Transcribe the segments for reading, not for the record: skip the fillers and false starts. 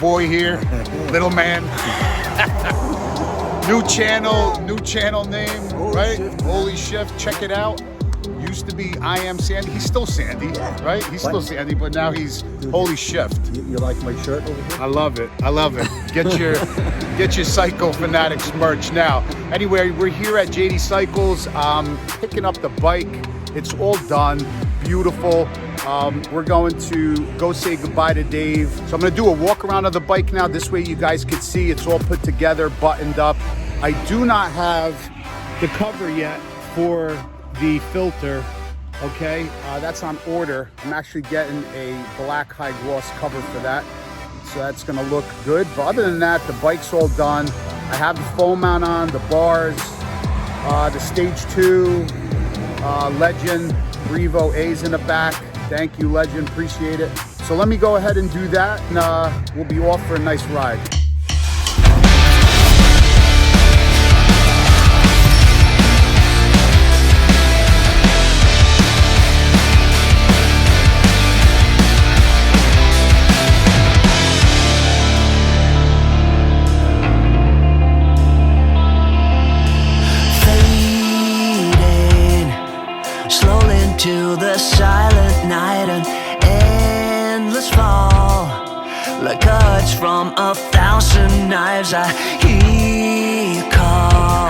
boy here, little man. New channel name, right? Holy Shift, check it out. Used to be I Am Sandy. He's still Sandy, right? He's still Sandy, but now he's Holy Shift. You like my shirt over here? I love it. I love it. Get your Psycho Fanatics merch now. Anyway, we're here at JD Cycles, picking up the bike. It's all done, beautiful. We're going to go say goodbye to Dave. So I'm gonna do a walk around of the bike now. This way you guys can see it's all put together, buttoned up. I do not have the cover yet for the filter, okay? That's on order. I'm actually getting a black high gloss cover for that. So that's gonna look good. But other than that, the bike's all done. I have the foam mount on, the bars, the Stage 2, Legend, Revo A's in the back. Thank you, Legend, appreciate it. So let me go ahead and do that, and we'll be off for a nice ride. To the silent night, an endless fall, like cuts from 1,000 knives. I hear you call,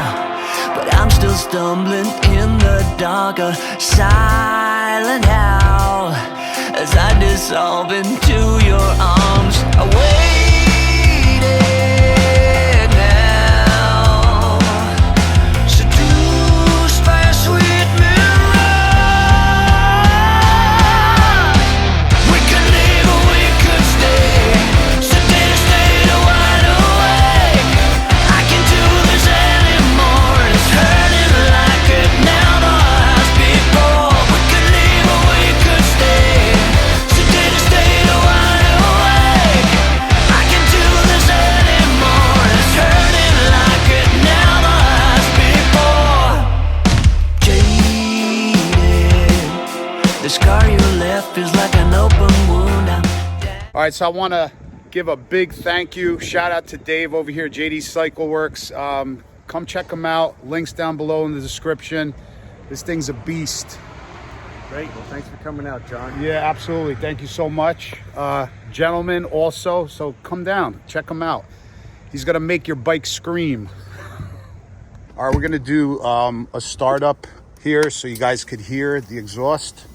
but I'm still stumbling in the dark, a silent howl as I dissolve into your arms. I waited. All right, so I want to give a big thank you, shout out to Dave over here, JD Cycle Works. Come check him out. Links down below in the description. This thing's a beast. Great. Well, thanks for coming out, John. Yeah, absolutely. Thank you so much. Gentlemen also, so come down, check him out. He's going to make your bike scream. All right, we're going to do a startup here so you guys could hear the exhaust.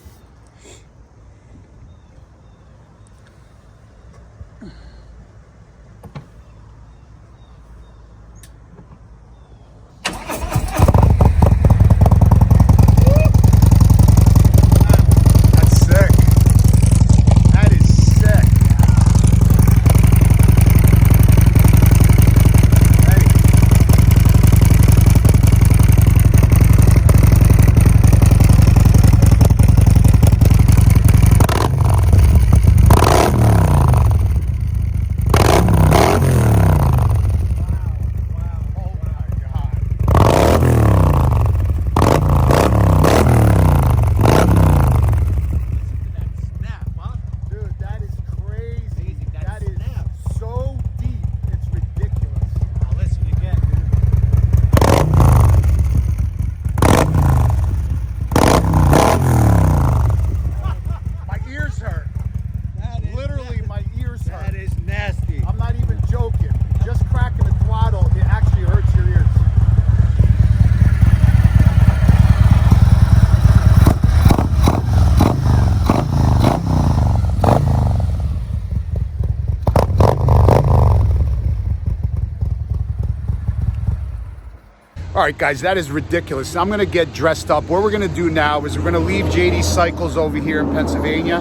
All right, guys, that is ridiculous. I'm gonna get dressed up. What we're gonna do now is we're gonna leave JD Cycles over here in Pennsylvania,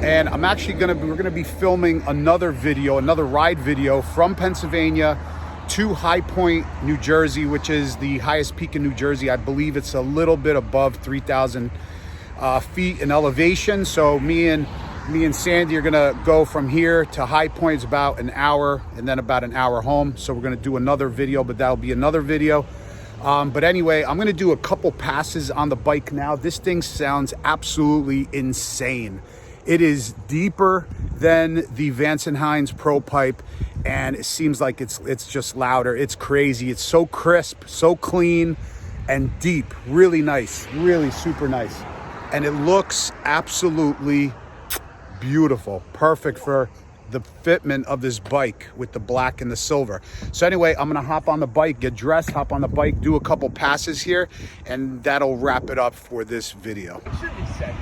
and we're gonna be filming another ride video from Pennsylvania to High Point, New Jersey, which is the highest peak in New Jersey. I believe it's a little bit above 3,000 feet in elevation. So me and Sandy are gonna go from here to High Point. It's about an hour, and then about an hour home. So we're gonna do another video, but that'll be another video. But anyway, I'm gonna do a couple passes on the bike now. This thing sounds absolutely insane. It is deeper than the Vance & Hines Pro Pipe, and it seems like it's just louder. It's crazy. It's so crisp, so clean, and deep. Really nice, really super nice. And it looks absolutely beautiful. Perfect for the fitment of this bike with the black and the silver. So anyway, I'm gonna hop on the bike, get dressed, hop on the bike, do a couple passes here, and that'll wrap it up for this video. It should be set.